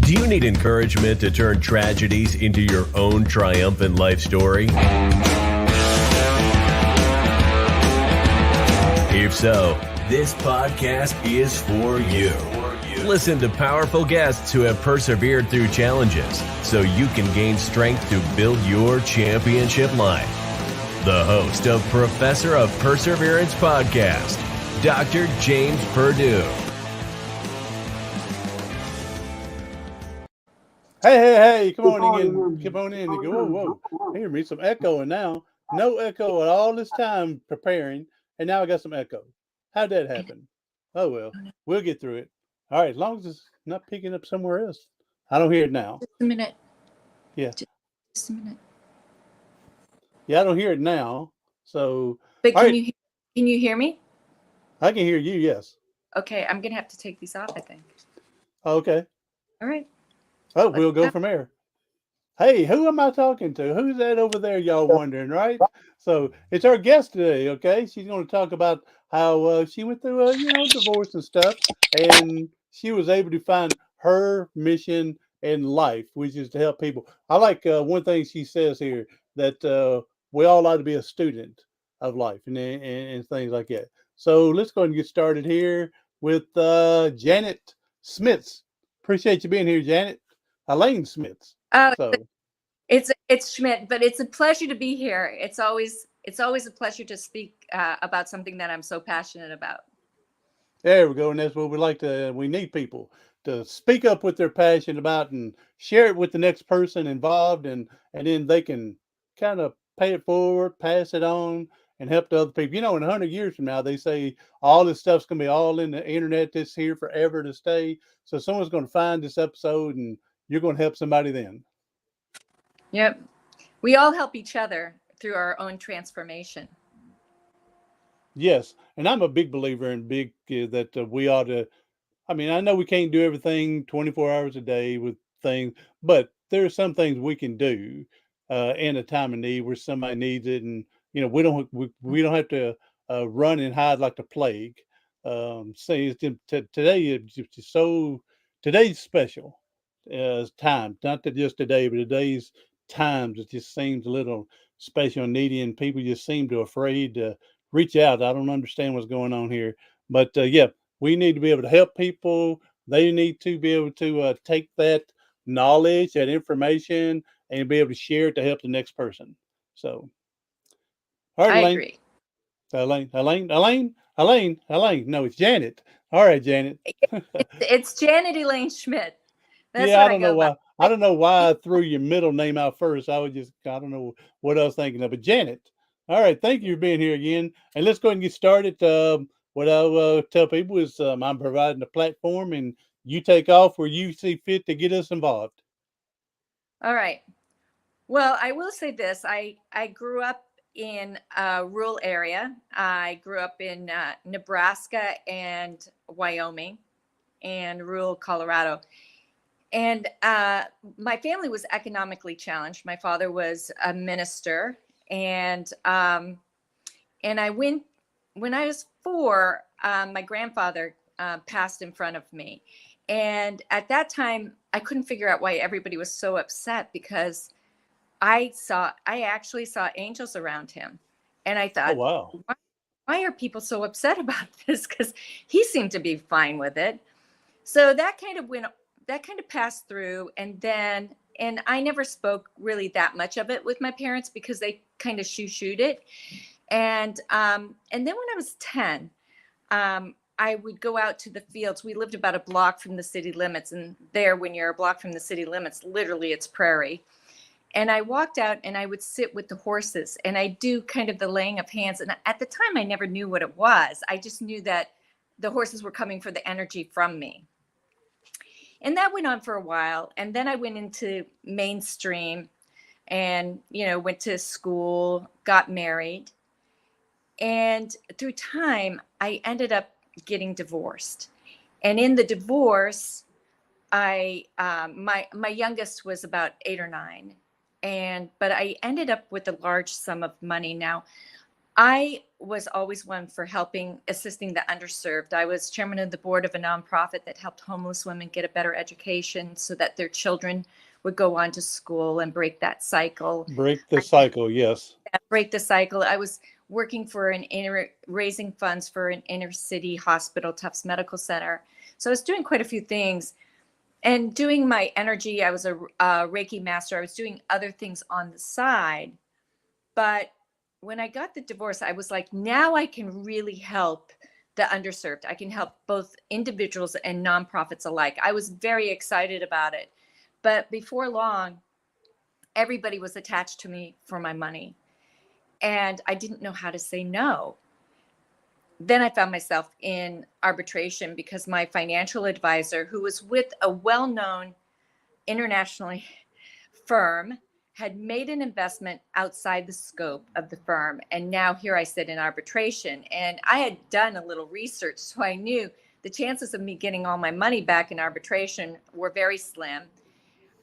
Do you need encouragement to turn tragedies into your own triumphant life story? If so, this podcast is for you. Listen to powerful guests who have persevered through challenges so you can gain strength to build your championship life. The host of Professor of Perseverance podcast, Dr. James Purdue. Hey, come on in. Come on in. Whoa. Hear me, some echoing now. No echo at all this time preparing, and now I got some echo. How'd that happen? Oh, well, we'll get through it. All right, as long as it's not picking up somewhere else. I don't hear it now. Just a minute. Yeah. Just a minute. Yeah, I don't hear it now. So, but can you hear me? I can hear you, yes. Okay, I'm going to have to take these off, I think. Okay. All right. Oh, we'll go from there. Hey, who am I talking to? Who's that over there? Y'all wondering, right? So it's our guest today. Okay, she's going to talk about how she went through, divorce and stuff, and she was able to find her mission in life, which is to help people. I like one thing she says here that we all ought to be a student of life and things like that. So let's go ahead and get started here with Janet Schmidt. Appreciate you being here, Janet. Elaine Schmidt. So it's Schmidt, but it's a pleasure to be here. It's always a pleasure to speak about something that I'm so passionate about. There we go, and that's what we need people to speak up what they're passionate about and share it with the next person involved, and then they can kind of pay it forward, pass it on, and help the other people. In 100 years from now, they say all this stuff's going to be all in the internet that's here forever to stay. So someone's going to find this episode and you're going to help somebody then. Yep. We all help each other through our own transformation. Yes. And I'm a big believer in that we ought to, I know we can't do everything 24 hours a day with things, but there are some things we can do in a time of need where somebody needs it. And, we don't have to run and hide like the plague. Today's special. Time, not just today, but today's times, it just seems a little special and needy, and people just seem to afraid to reach out. I don't understand what's going on here, but we need to be able to help people. They need to be able to take that knowledge, that information, and be able to share it to help the next person. So, all right, I Elaine. agree. Elaine. No, it's Janet. All right, Janet. It's Janet Elaine Schmidt. That's I don't know why. I don't know why I threw your middle name out first. I don't know what I was thinking of. But Janet, all right, thank you for being here again. And let's go ahead and get started. What I'll tell people is I'm providing a platform, and you take off where you see fit to get us involved. All right. Well, I will say this. I grew up in a rural area. I grew up in Nebraska and Wyoming and rural Colorado. And my family was economically challenged. My father was a minister, and when I was 4, my grandfather passed in front of me. And at that time, I couldn't figure out why everybody was so upset, because I actually saw angels around him. And I thought, oh, wow. Why are people so upset about this? Because he seemed to be fine with it. So that kind of passed through. And I never spoke really that much of it with my parents, because they kind of shoo-shooed it. And then when I was 10, I would go out to the fields. We lived about a block from the city limits. And there, when you're a block from the city limits, literally it's prairie. And I walked out and I would sit with the horses, and I do kind of the laying of hands. And at the time, I never knew what it was. I just knew that the horses were coming for the energy from me. And that went on for a while. And then I went into mainstream and, went to school, got married. And through time, I ended up getting divorced. And in the divorce, my youngest was about 8 or 9. But I ended up with a large sum of money. Now, I was always one for assisting the underserved. I was chairman of the board of a nonprofit that helped homeless women get a better education so that their children would go on to school and break that cycle. Break the cycle, yes. Break the cycle. I was working for raising funds for an inner city hospital, Tufts Medical Center. So I was doing quite a few things and doing my energy. I was a Reiki master. I was doing other things on the side. But when I got the divorce, I was like, now I can really help the underserved. I can help both individuals and nonprofits alike. I was very excited about it. But before long, everybody was attached to me for my money. And I didn't know how to say no. Then I found myself in arbitration because my financial advisor, who was with a well-known internationally firm, had made an investment outside the scope of the firm. And now here I sit in arbitration. And I had done a little research, so I knew the chances of me getting all my money back in arbitration were very slim.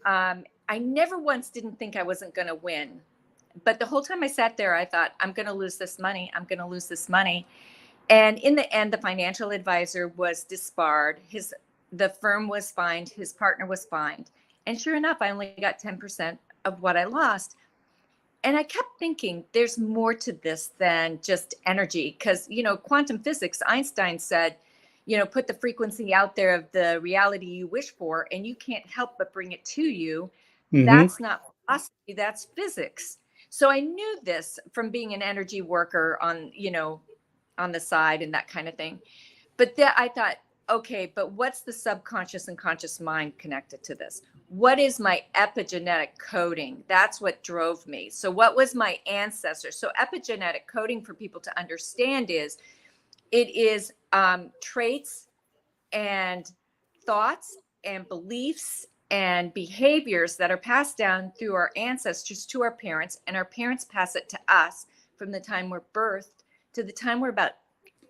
I never once didn't think I wasn't going to win. But the whole time I sat there, I thought, I'm going to lose this money. I'm going to lose this money. And in the end, the financial advisor was disbarred. The firm was fined. His partner was fined. And sure enough, I only got 10% of what I lost. And I kept thinking, there's more to this than just energy. Because, quantum physics, Einstein said, put the frequency out there of the reality you wish for, and you can't help but bring it to you. Mm-hmm. That's not philosophy, that's physics. So I knew this from being an energy worker on the side and that kind of thing. But then I thought, okay, but what's the subconscious and conscious mind connected to this? What is my epigenetic coding? That's what drove me. So what was my ancestor? So epigenetic coding, for people to understand, it is traits and thoughts and beliefs and behaviors that are passed down through our ancestors to our parents, and our parents pass it to us from the time we're birthed to the time we're about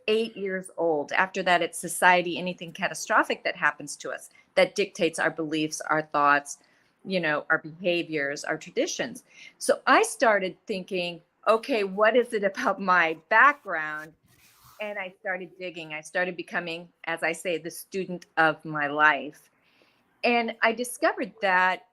8 years old. After that, it's society, anything catastrophic that happens to us that dictates our beliefs, our thoughts, our behaviors, our traditions. So I started thinking, okay, what is it about my background? And I started digging. I started becoming, as I say, the student of my life. And I discovered that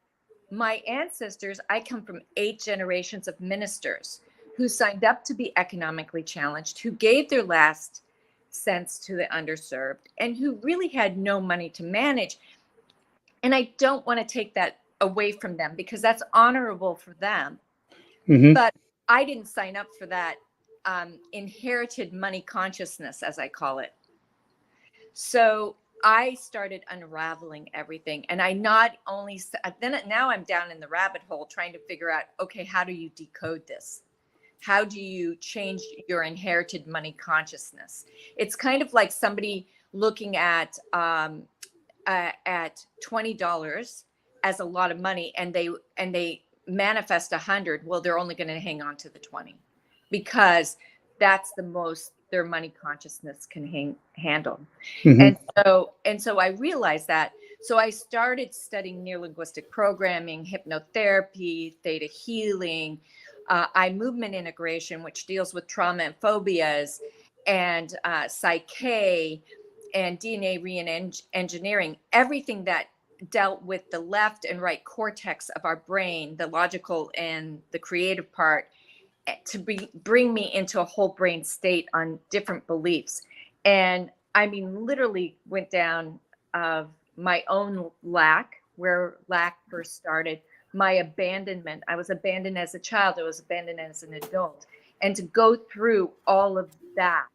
my ancestors, I come from 8 generations of ministers who signed up to be economically challenged, who gave their last cents to the underserved, and who really had no money to manage. And I don't want to take that away from them because that's honorable for them. Mm-hmm. But I didn't sign up for that inherited money consciousness, as I call it. So I started unraveling everything. And I not only, now I'm down in the rabbit hole trying to figure out, okay, how do you decode this? How do you change your inherited money consciousness? It's kind of like somebody looking at $20 as a lot of money, and they manifest 100. Well, they're only going to hang on to the 20 because that's the most their money consciousness can handle. Mm-hmm. And so I realized that. So I started studying neuro-linguistic programming, hypnotherapy, theta healing, eye movement integration, which deals with trauma and phobias, and psyche and DNA re-engineering, everything that dealt with the left and right cortex of our brain, the logical and the creative part, to bring me into a whole brain state on different beliefs. And I mean, literally went down of my own lack, where lack first started, my abandonment. I was abandoned as a child. I was abandoned as an adult. And to go through all of that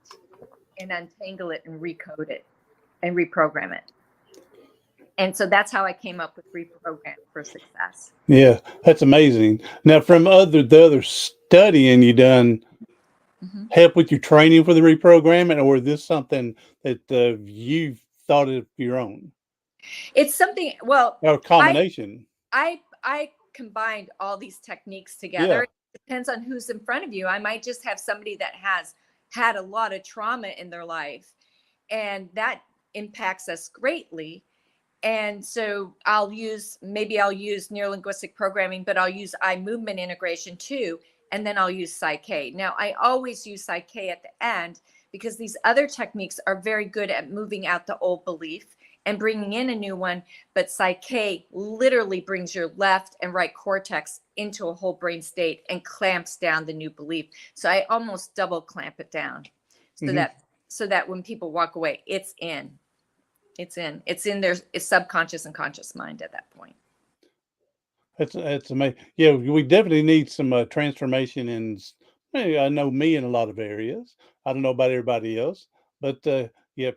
and untangle it and recode it and reprogram it. And so that's how I came up with Reprogram for Success. Yeah, that's amazing. Now, from the other studying you done, Mm-hmm. help with your training for the reprogramming, or is this something that you've thought of your own? It's something, well, Or combination. I combined all these techniques together. Yeah. It depends on who's in front of you. I might just have somebody that has had a lot of trauma in their life, and that impacts us greatly. And so maybe I'll use neuro-linguistic programming, but I'll use eye movement integration too. and then I'll use Psyche. Now, I always use Psyche at the end because these other techniques are very good at moving out the old belief and bringing in a new one. But Psyche literally brings your left and right cortex into a whole brain state and clamps down the new belief. So I almost double clamp it down so Mm-hmm. that when people walk away, it's in their subconscious and conscious mind at that point. That's amazing. Yeah, we definitely need some transformation in. I know me in a lot of areas. I don't know about everybody else, but yeah,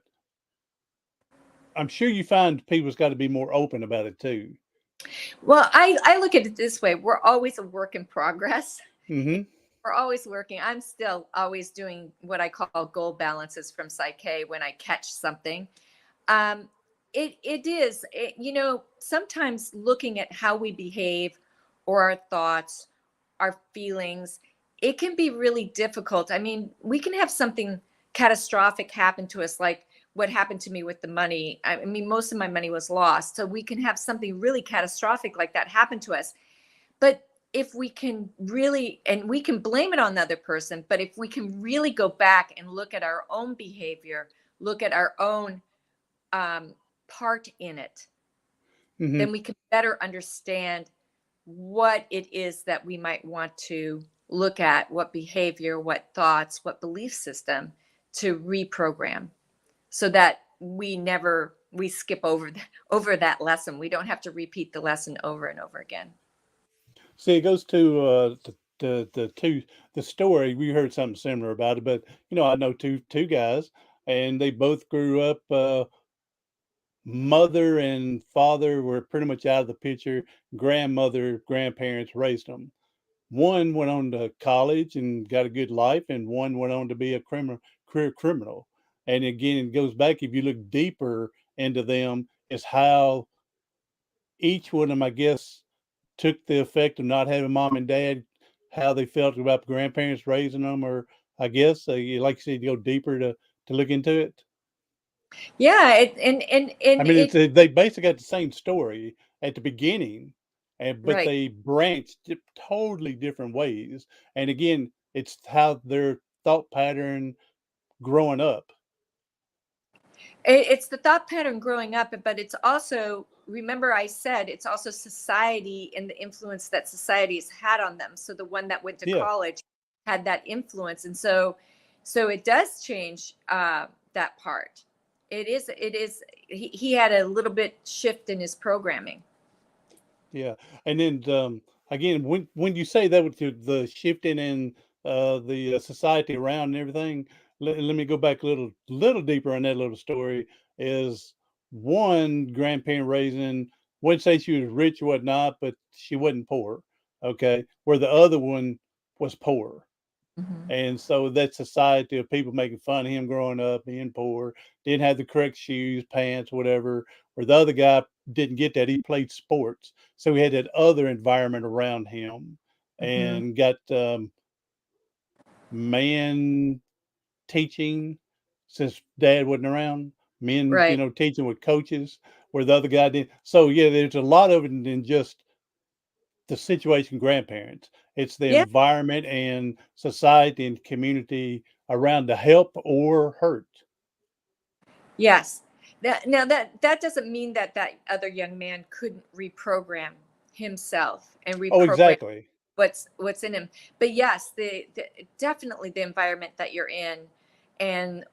I'm sure you find people's got to be more open about it too. Well, I look at it this way. We're always a work in progress. Mm-hmm. We're always working. I'm still always doing what I call goal balances from Psyche when I catch something. Um, sometimes looking at how we behave or our thoughts, our feelings, it can be really difficult. I mean, we can have something catastrophic happen to us, like what happened to me with the money. I mean, most of my money was lost. So we can have something really catastrophic like that happen to us. But if we can really, and we can blame it on the other person, but if we can really go back and look at our own behavior, look at our own part in it, Mm-hmm. then we can better understand what it is that we might want to look at, what behavior, what thoughts, what belief system to reprogram, so that we skip over that lesson. We don't have to repeat the lesson over and over again. See, it goes to the story. We heard something similar about it, but I know two guys, and they both grew up. Mother and father were pretty much out of the picture. Grandparents raised them. One went on to college and got a good life, and one went on to be a career criminal. And again, it goes back, if you look deeper into them, is how each one of them, I guess, took the effect of not having mom and dad, how they felt about grandparents raising them, or I guess, like you said, go deeper to look into it. Yeah, I mean, they basically got the same story at the beginning, but right. they branched totally different ways. And again, it's how their thought pattern growing up. It's the thought pattern growing up, but it's also, remember I said, it's also society and the influence that society has had on them. So the one that went to Yeah. college had that influence. And so it does change that part. It is, he had a little bit shift in his programming. Yeah. And then again, when you say that with the shifting in the society around and everything, let me go back a little deeper on that little story. Is one grandparent raising, wouldn't say she was rich or whatnot, but she wasn't poor. Okay, where the other one was poor. Mm-hmm. And so that society of people making fun of him growing up, being poor, didn't have the correct shoes, pants, whatever, where the other guy didn't get that. He played sports. So he had that other environment around him Mm-hmm. and got man teaching since dad wasn't around, men, Right. teaching with coaches where the other guy didn't. So, yeah, there's a lot of it than just the situation grandparents. It's the Yeah. environment and society and community around to help or hurt. Yes. That doesn't mean that other young man couldn't reprogram himself and Oh, reprogram exactly. what's in him. But yes, definitely the environment that you're in, and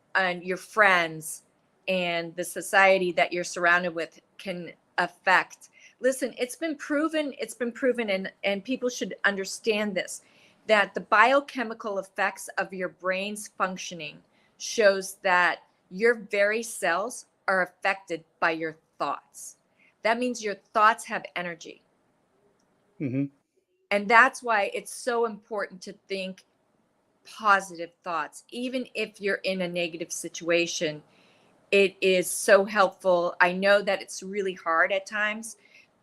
your friends and the society that you're surrounded with can affect. Listen, it's been proven, and people should understand this, that the biochemical effects of your brain's functioning shows that your very cells are affected by your thoughts. That means your thoughts have energy. Hmm. And that's why it's so important to think positive thoughts. Even if you're in a negative situation, it is so helpful. I know that it's really hard at times,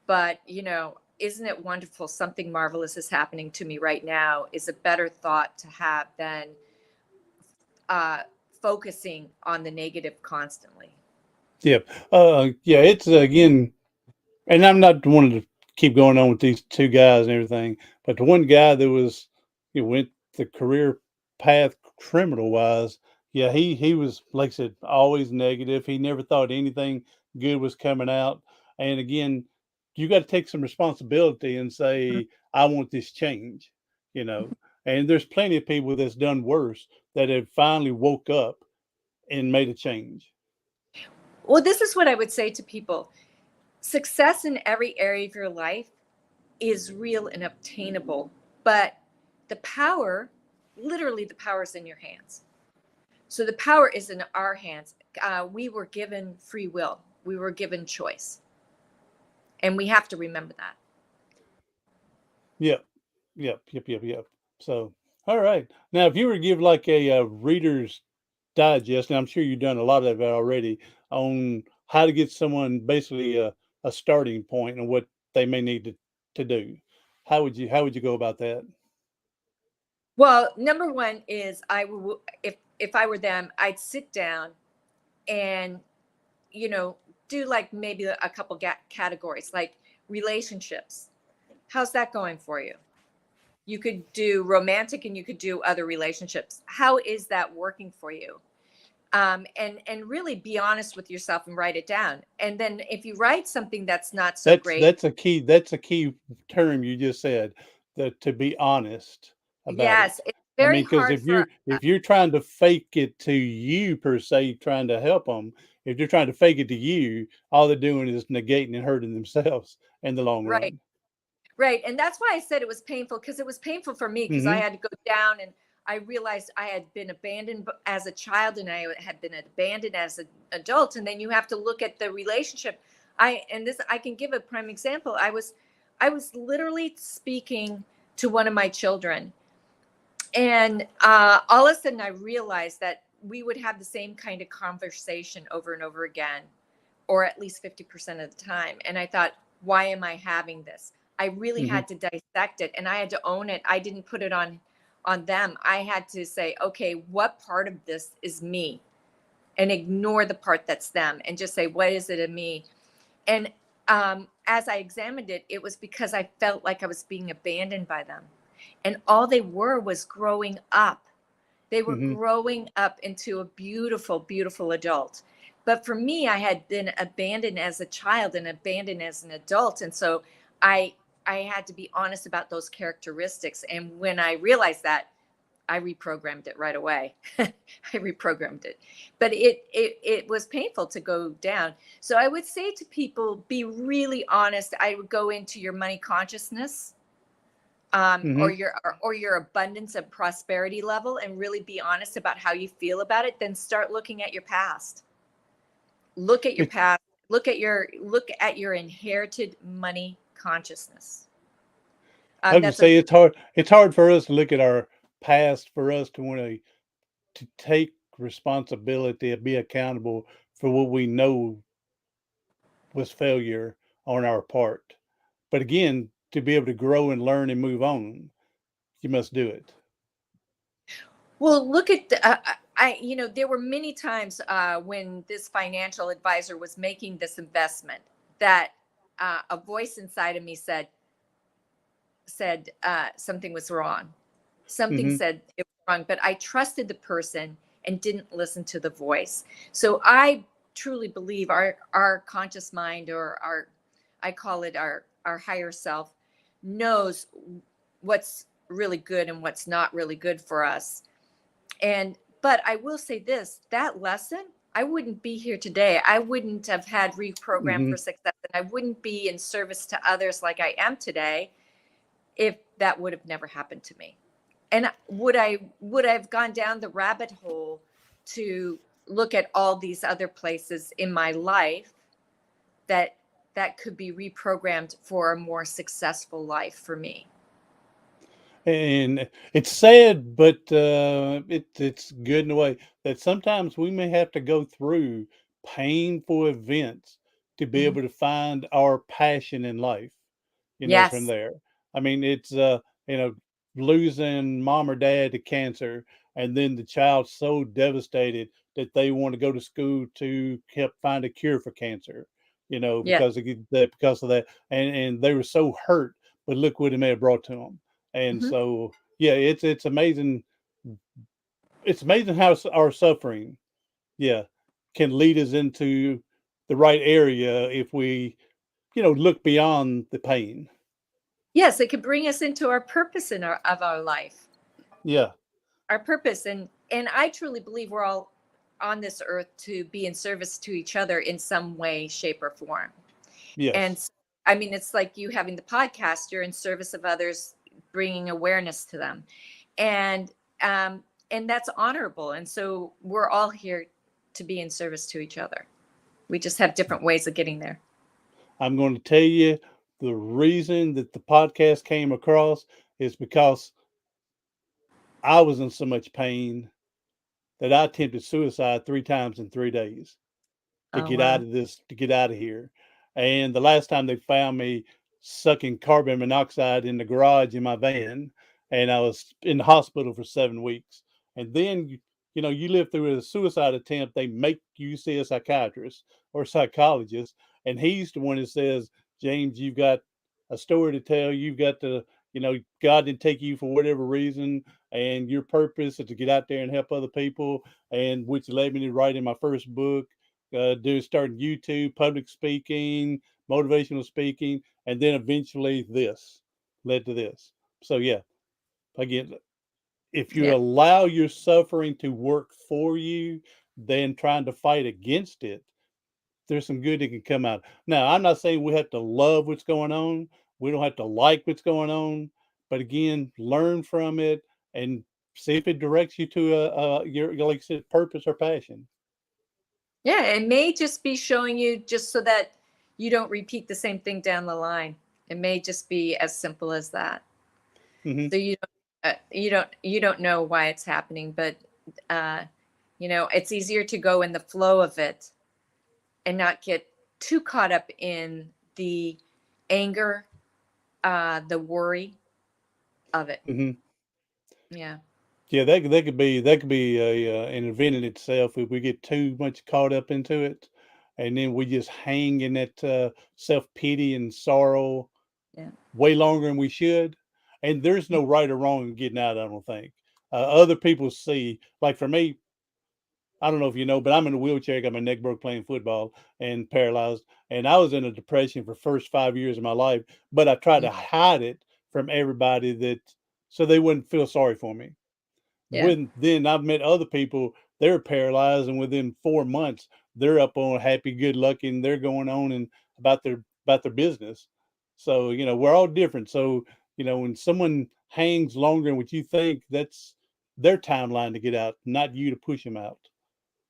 but isn't it wonderful? Something marvelous is happening to me right now is a better thought to have than uh, focusing on the negative constantly. Yep. Yeah, it's again, and I'm not wanting to keep going on with these two guys and everything, but the one guy that was he went the career path criminal wise. Yeah, he was, like I said, always negative. He never thought anything good was coming out. And again, you got to take some responsibility and say, I want this change, you know. And there's plenty of people that's done worse that have finally woke up and made a change. Well, this is what I would say to people. Success in every area of your life is real and obtainable, but the power, literally the power is in your hands. So the power is in our hands. We were given free will. We were given choice. And we have to remember that. Yep, yep. So, all right. Now, if you were to give like a reader's digest, and I'm sure you've done a lot of that already, on how to get someone basically a starting point and what they may need to do, how would you go about that? Well, number one is if I were them, I'd sit down and, you know, do like maybe a couple categories like relationships. How's that going for you? You could do romantic and you could do other relationships. How is that working for you? And really be honest with yourself and write it down. And then if you write something that's not so That's great, that's a key term you just said, that to be honest about it. yes, it's I very mean, because hard if for you're trying to fake it to you per se, trying to help them, if you're trying to fake it to you, all they're doing is negating and hurting themselves in the long right. run. Right. And that's why I said it was painful, because it was painful for me, because I Hmm. had to go down and I realized I had been abandoned as a child and I had been abandoned as an adult. And then you have to look at the relationship. I can give a prime example. I was literally speaking to one of my children, and all of a sudden I realized that we would have the same kind of conversation over and over again, or at least 50% of the time. And I thought, why am I having this? I really Hmm. had to dissect it and I had to own it. I didn't put it on them. I had to say, okay, what part of this is me? And ignore the part that's them and just say, what is it in me? And as I examined it, it was because I felt like I was being abandoned by them. And all they were was growing up. They were Hmm. growing up into a beautiful, beautiful adult. But for me, I had been abandoned as a child and abandoned as an adult. And so I I had to be honest about those characteristics. And when I realized that, I reprogrammed it right away. I reprogrammed it. But it was painful to go down. So I would say to people, be really honest. I would go into your money consciousness, Hmm. or your abundance and prosperity level, and really be honest about how you feel about it. Then start looking at your past. Look at your It, past. Look at your inherited money consciousness. I would just That's a say it's hard for us to look at our past, for us to want to take responsibility and be accountable for what we know was failure on our part. But again, to be able to grow and learn and move on, you must do it. Well, look at there were many times when this financial advisor was making this investment that a voice inside of me said something was wrong. Something Hmm. said it was wrong, but I trusted the person and didn't listen to the voice. So I truly believe our conscious mind, or our, I call it our higher self, knows what's really good and what's not really good for us. And but I will say this, that lesson, I wouldn't be here today. I wouldn't have had reprogram Hmm. for success, and I wouldn't be in service to others like I am today if that would have never happened to me. And would I have gone down the rabbit hole to look at all these other places in my life that could be reprogrammed for a more successful life for me? And it's sad, but it's good in a way that sometimes we may have to go through painful events to be Mhm. able to find our passion in life. From Yes. there. I mean, it's you know, losing mom or dad to cancer, and then the child so devastated that they want to go to school to help find a cure for cancer. Yes. Because of that, and they were so hurt, but look what it may have brought to them. And Mhm. so, yeah, it's amazing. It's amazing how our suffering, yeah, can lead us into the right area if we, look beyond the pain. Yes, it could bring us into our purpose in our life, Yeah. our purpose. And I truly believe we're all on this earth to be in service to each other in some way, shape, or form. And Yes. I mean, it's like you having the podcast, you're in service of others, bringing awareness to them. And, and that's honorable. And so we're all here to be in service to each other. We just have different ways of getting there. I'm going to tell you the reason that the podcast came across is because I was in so much pain that I attempted suicide 3 times in 3 days to Oh, get out wow. of this, to get out of here. And the last time they found me sucking carbon monoxide in the garage in my van, and I was in the hospital for 7 weeks. And then, you live through a suicide attempt, they make you see a psychiatrist or psychologist. And he's the one that says, James, you've got a story to tell. You've got to, God didn't take you for whatever reason. And your purpose is to get out there and help other people. And which led me to writing my first book, starting YouTube, public speaking, motivational speaking, and then eventually this led to this. So yeah, again, if you Yeah. allow your suffering to work for you, then trying to fight against it, there's some good that can come out. Now, I'm not saying we have to love what's going on. We don't have to like what's going on, but again, learn from it and see if it directs you to your, like I said, purpose or passion. Yeah. It may just be showing you just so that you don't repeat the same thing down the line. It may just be as simple as that. Hmm. So you don't know why it's happening, but uh, it's easier to go in the flow of it and not get too caught up in the anger, the worry of it. Hmm. Yeah. Yeah, that could be an event in itself if we get too much caught up into it, and then we just hang in that self pity and sorrow Yeah. way longer than we should. And there's no right or wrong in getting out. I don't think other people see. Like for me, I don't know if you know, but I'm in a wheelchair. I got my neck broke playing football and paralyzed, and I was in a depression for the first 5 years of my life. But I tried Mm. to hide it from everybody so they wouldn't feel sorry for me. Yeah. When then I've met other people, they're paralyzed, and within 4 months, they're up on happy, good lucky, and they're going on and about their business. So we're all different. So when someone hangs longer than what you think, that's their timeline to get out, not you to push them out.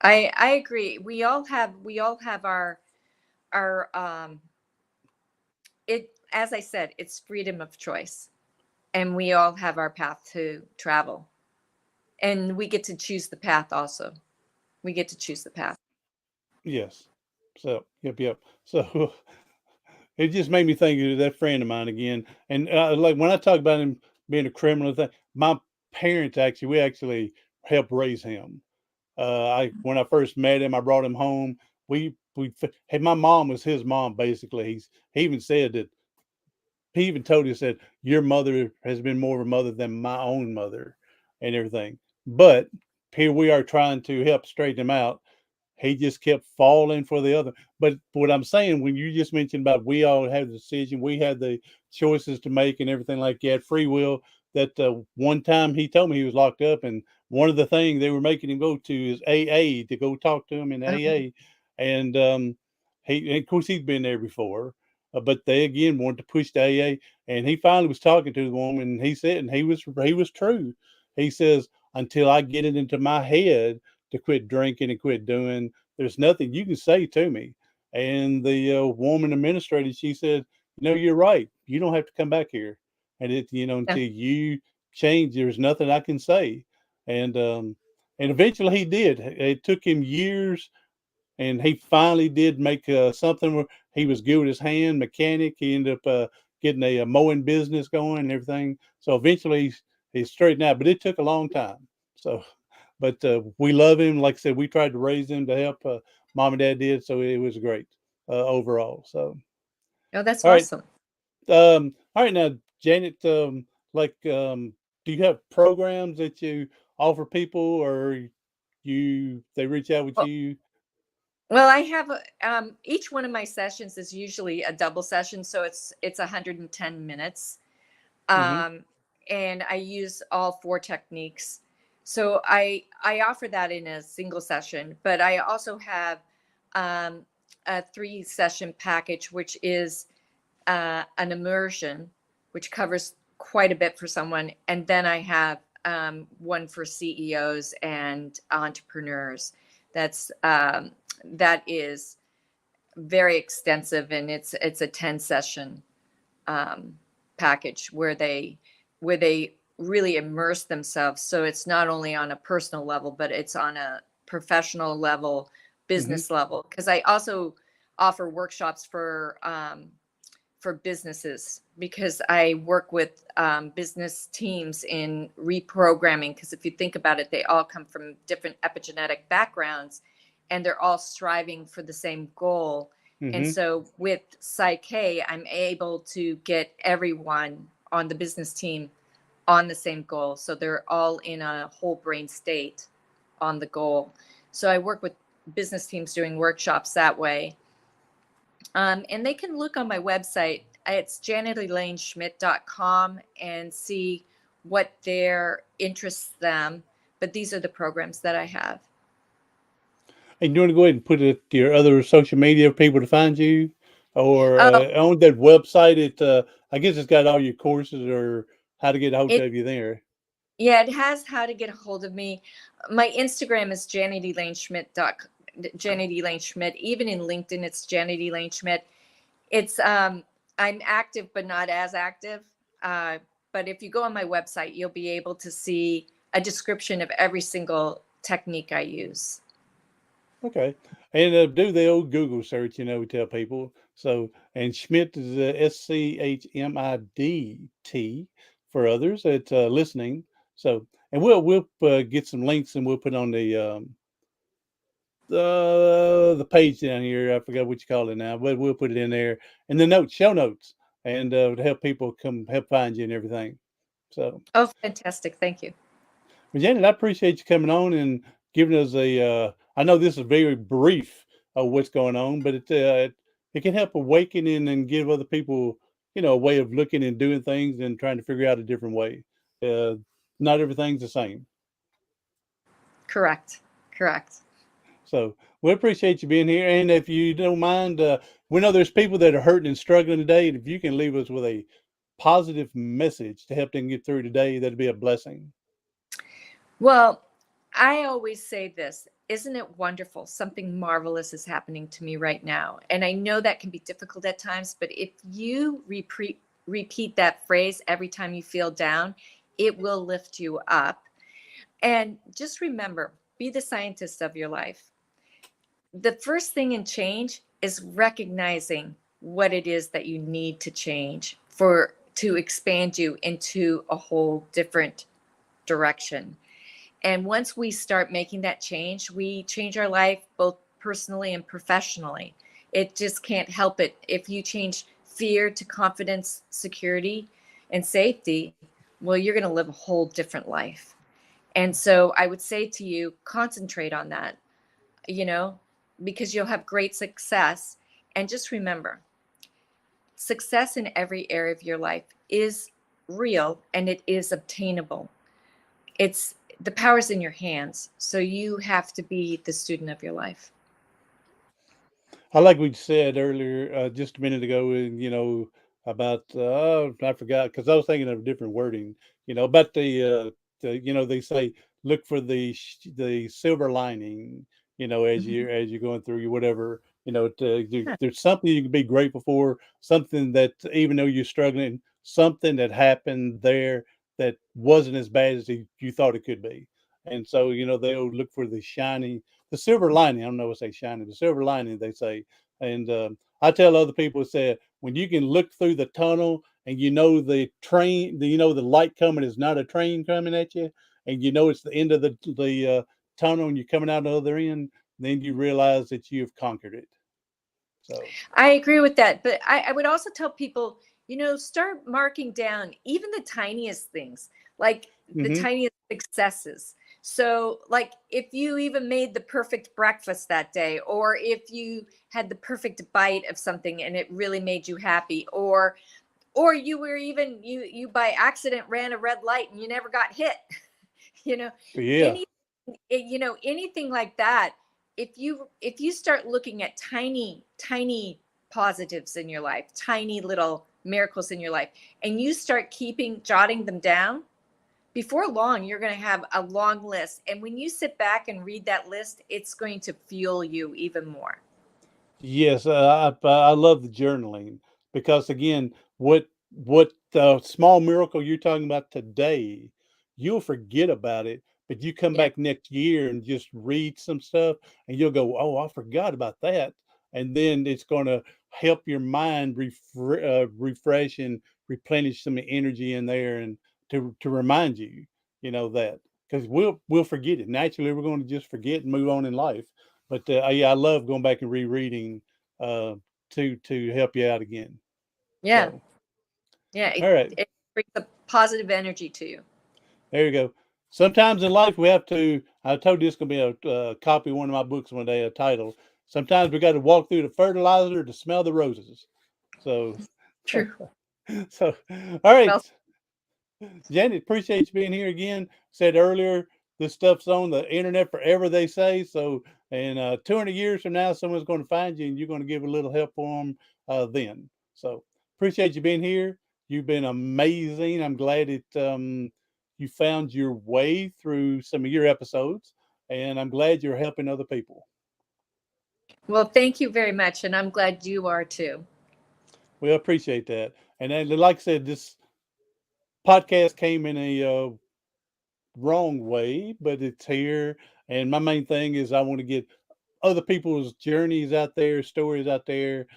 I agree. We all have our it, as I said, it's freedom of choice. And we all have our path to travel. And we get to choose the path also. We get to choose the path. Yes. So yep. So it just made me think of that friend of mine again. And like when I talk about him being a criminal thing, my parents we actually helped raise him. I when I first met him, I brought him home. Hey, my mom was his mom basically. He even said that he even told us that your mother has been more of a mother than my own mother and everything. But here we are trying to help straighten him out. He just kept falling for the other. But what I'm saying, when you just mentioned about we all have the decision, we had the choices to make and everything like that, free will. That one time he told me he was locked up, and one of the things they were making him go to is AA to go talk to him in Oh, AA, and and of course he'd been there before, but they again wanted to push the AA, and he finally was talking to the woman, and he said, and he was true. He says, until I get it into my head to quit drinking and quit doing, there's nothing you can say to me. And the woman administrator, she said, you're right. You don't have to come back here. And yeah. until you change, there's nothing I can say. And eventually he did. It took him years, and he finally did make something where he was good with his hand, mechanic. He ended up getting a mowing business going and everything. So eventually he's straightened out, but it took a long time. So, but we love him. Like I said, we tried to raise him to help. Mom and dad did, so it was great overall. So, Oh, that's all right, awesome. all right now, Janet. Like do you have programs that you offer people, or they reach out with Well, you? well, I have each one of my sessions is usually a double session, so it's 110 minutes. Mm-hmm. um, and I use all four techniques. So I offer that in a single session, but I also have um, a 3 session package, which is an immersion, which covers quite a bit for someone, and then I have one for CEOs and entrepreneurs. That is very extensive, and it's a 10 session um, package where they really immerse themselves. So it's not only on a personal level, but it's on a professional level, Mm-hmm. business level. Because I also offer workshops for businesses, because I work with business teams in reprogramming. Because if you think about it, they all come from different epigenetic backgrounds, and they're all striving for the same goal. And Mm-hmm. so with Psyche, I'm able to get everyone on the business team on the same goal. So they're all in a whole brain state on the goal. So I work with business teams doing workshops that way. And they can look on my website. It's janetelaneschmidt.com and see what their interests them. But these are the programs that I have. And you want to go ahead and put it your other social media for people to find you, or Oh, on that website? I guess it's got all your courses or how to get a hold it of you there. yeah, it has how to get a hold of me. My Instagram is Janet Elaine Schmidt. Even in LinkedIn, it's Janet Elaine Schmidt. It's I'm active but not as active. Uh, but if you go on my website, you'll be able to see a description of every single technique I use. Okay. And do the old Google search, we tell people. So, and Schmidt is SCHMIDT for others that listening. So, and we'll get some links and we'll put on the page down here. I forgot what you call it now, but we'll put it in there in the notes, show notes, and to help people come help find you and everything. So, Oh, fantastic. Thank you. but Janet, I appreciate you coming on and giving us I know this is very brief of what's going on, but it can help awaken and give other people, a way of looking and doing things and trying to figure out a different way. Uh, Not everything's the same. Correct. Correct. So we appreciate you being here. And if you don't mind, we know there's people that are hurting and struggling today. And if you can leave us with a positive message to help them get through today, that'd be a blessing. Well, I always say this: isn't it wonderful? Something marvelous is happening to me right now. And I know that can be difficult at times, but if you repeat that phrase every time you feel down, it will lift you up. And just remember, be the scientist of your life. The first thing in change is recognizing what it is that you need to change for to expand you into a whole different direction. And once we start making that change, we change our life both personally and professionally. It just can't help it. If you change fear to confidence, security, and safety, well, you're going to live a whole different life. And so I would say to you, concentrate on that, you know, because you'll have great success. And just remember, success in every area of your life is real and it is obtainable. It's the power's in your hands. So you have to be the student of your life. I like we said earlier, just a minute ago, about I forgot because I was thinking of a different wording. About they say look for the silver lining. As Mhm. you're going through whatever. There's something you can be grateful for. Something that even though you're struggling, something that happened there that wasn't as bad as you thought it could be. And so they'll look for the silver lining. I don't know what they say shiny, the silver lining they say. And I tell other people, say when you can look through the tunnel and the train, the light coming is not a train coming at you, and it's the end of the tunnel and you're coming out the other end, then you realize that you've conquered it. So I agree with that. But I would also tell people, start marking down even the tiniest things. like the Mm-hmm. tiniest successes. So like if you even made the perfect breakfast that day, or if you had the perfect bite of something and it really made you happy, or you were even you by accident ran a red light and you never got hit. you know Yeah. any anything like that. If you start looking at tiny positives in your life, tiny little miracles in your life, and you start jotting them down, before long you're going to have a long list, and when you sit back and read that list, it's going to fuel you even more. Yes, I love the journaling because again, what the small miracle you're talking about today, you'll forget about it, but you come Yeah, back next year and just read some stuff, and you'll go, "Oh, I forgot about that," and then it's going to help your mind refresh and replenish some energy in there, and to remind you, that because we'll forget it naturally. We're going to just forget and move on in life. But yeah, I love going back and rereading uh, to help you out again. yeah, So, yeah. all right, It brings a positive energy to you. there you go. Sometimes in life we have to. I told you this is going to be a copy of one of my books one day. A title. Sometimes we got to walk through the fertilizer to smell the roses. So, True. so all right. Well, Janet, appreciate you being here again. Said earlier, this stuff's on the internet forever, they say. So, and 200 years from now, someone's going to find you and you're going to give a little help for them then. So, appreciate you being here. You've been amazing. I'm glad you found your way through some of your episodes, and I'm glad you're helping other people. well, thank you very much, and I'm glad you are too. We appreciate that. And then, like I said, this podcast came in a wrong way, but it's here. And my main thing is I want to get other people's journeys out there, stories out there,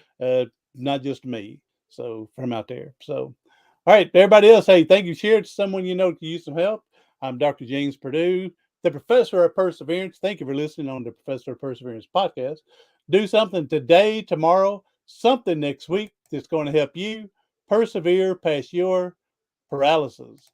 not just me. So from out there. So, all right, everybody else, hey, thank you. Share it to someone you know could use some help. I'm Dr. James Purdue, the Professor of Perseverance. Thank you for listening on the Professor of Perseverance podcast. Do something today, tomorrow, something next week that's going to help you persevere past your paralysis.